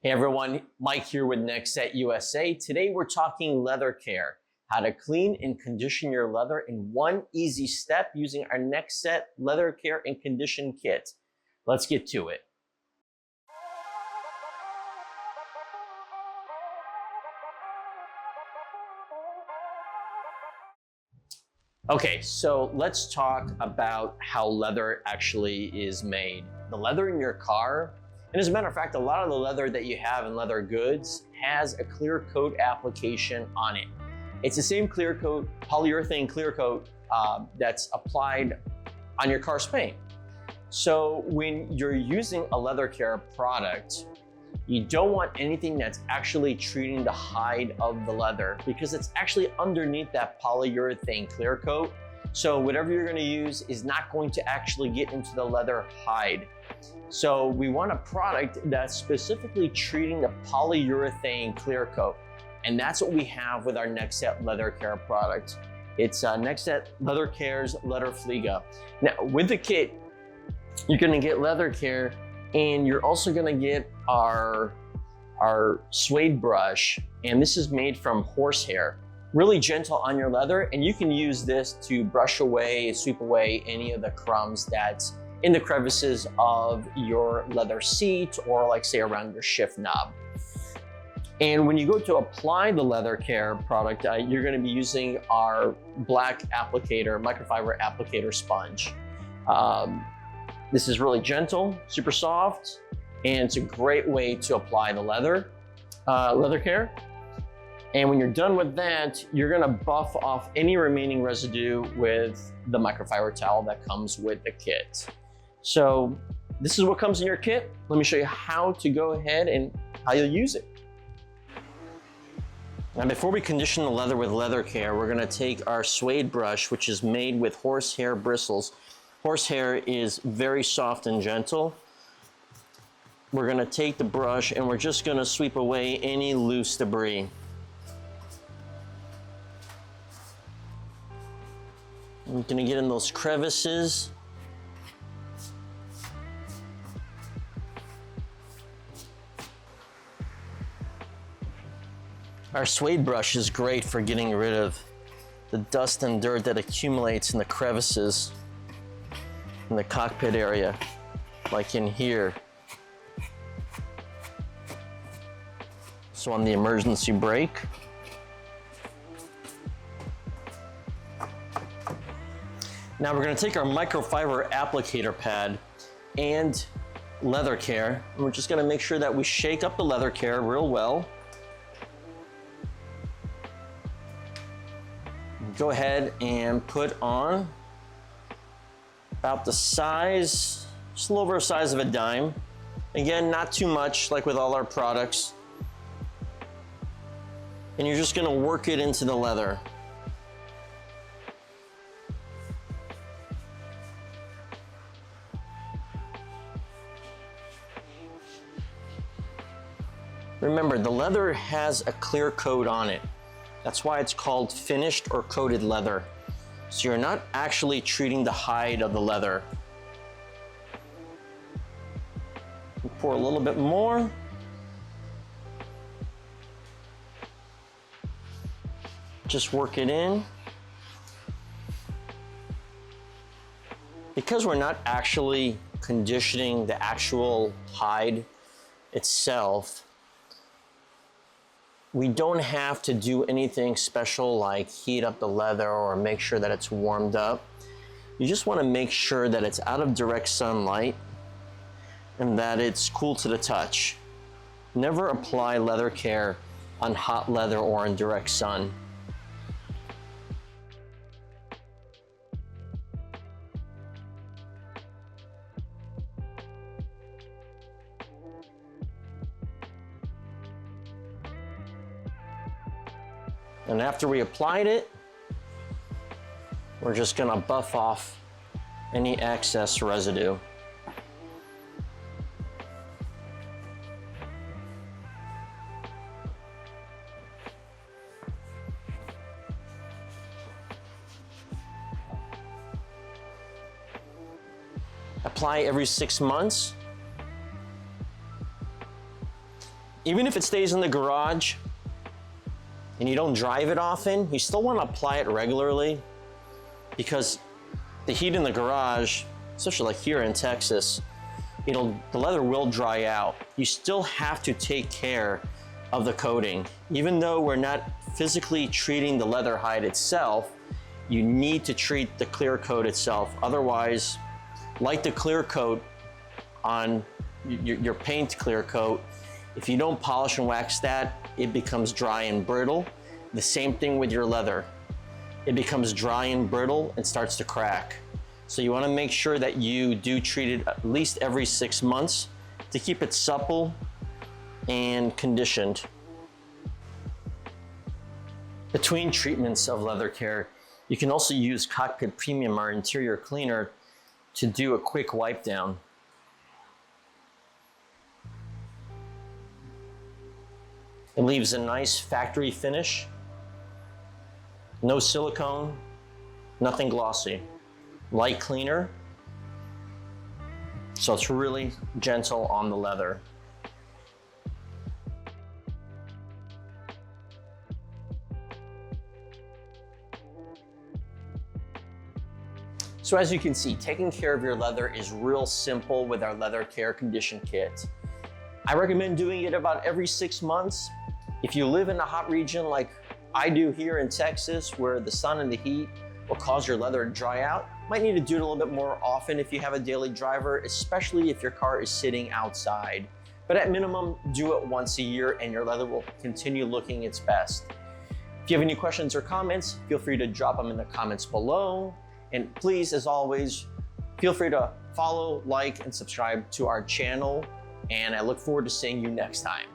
Hey everyone, Mike here with Next Set USA. Today we're talking leather care, how to clean and condition your leather in one easy step using our Next Set leather care and condition kit. Let's get to it. Okay, so let's talk about how leather actually is made. The leather in your car, and as a matter of fact, a lot of the leather that you have in leather goods has a clear coat application on it. It's the same clear coat, polyurethane clear coat that's applied on your car's paint. So when you're using a leather care product, you don't want anything that's actually treating the hide of the leather because it's actually underneath that polyurethane clear coat. So whatever you're gonna use is not going to actually get into the leather hide. So we want a product that's specifically treating the polyurethane clear coat. And that's what we have with our Next Set leather care product. It's Next Set Leather Care's Leather Fliege. Now with the kit, you're gonna get leather care and you're also gonna get our suede brush. And this is made from horsehair. Really gentle on your leather, and you can use this to brush away, sweep away any of the crumbs that's in the crevices of your leather seat or like say around your shift knob. And when you go to apply the leather care product, you're gonna be using our black applicator, microfiber applicator sponge. This is really gentle, super soft, and it's a great way to apply the leather care. And when you're done with that, you're gonna buff off any remaining residue with the microfiber towel that comes with the kit. So this is what comes in your kit. Let me show you how to go ahead and how you'll use it. Now before we condition the leather with leather care, we're gonna take our suede brush, which is made with horsehair bristles. Horsehair is very soft and gentle. We're gonna take the brush and we're just gonna sweep away any loose debris. I'm gonna get in those crevices. Our suede brush is great for getting rid of the dust and dirt that accumulates in the crevices in the cockpit area, like in here. So on the emergency brake. Now we're gonna take our microfiber applicator pad and leather care, and we're just gonna make sure that we shake up the leather care real well. Go ahead and put on about the size, just a little over the size of a dime. Again, not too much like with all our products. And you're just gonna work it into the leather. Remember, the leather has a clear coat on it. That's why it's called finished or coated leather. So you're not actually treating the hide of the leather. Pour a little bit more. Just work it in. Because we're not actually conditioning the actual hide itself, we don't have to do anything special like heat up the leather or make sure that it's warmed up. You just want to make sure that it's out of direct sunlight and that it's cool to the touch. Never apply leather care on hot leather or in direct sun. And after we applied it, we're just gonna buff off any excess residue. Apply every 6 months. Even if it stays in the garage and you don't drive it often, you still want to apply it regularly, because the heat in the garage, especially like here in Texas, the leather will dry out. You still have to take care of the coating. Even though we're not physically treating the leather hide itself, you need to treat the clear coat itself. Otherwise, like the clear coat on your paint clear coat, if you don't polish and wax that, it becomes dry and brittle. The same thing with your leather. It becomes dry and brittle and starts to crack. So you want to make sure that you do treat it at least every 6 months to keep it supple and conditioned. Between treatments of leather care, you can also use Cockpit Premium, our interior cleaner, to do a quick wipe down. It leaves a nice factory finish, no silicone, nothing glossy. Light cleaner, so it's really gentle on the leather. So as you can see, taking care of your leather is real simple with our leather care condition kit. I recommend doing it about every 6 months. If you live in a hot region like I do here in Texas, where the sun and the heat will cause your leather to dry out, might need to do it a little bit more often if you have a daily driver, especially if your car is sitting outside. But at minimum, do it once a year and your leather will continue looking its best. If you have any questions or comments, feel free to drop them in the comments below. And please, as always, feel free to follow, like, and subscribe to our channel. And I look forward to seeing you next time.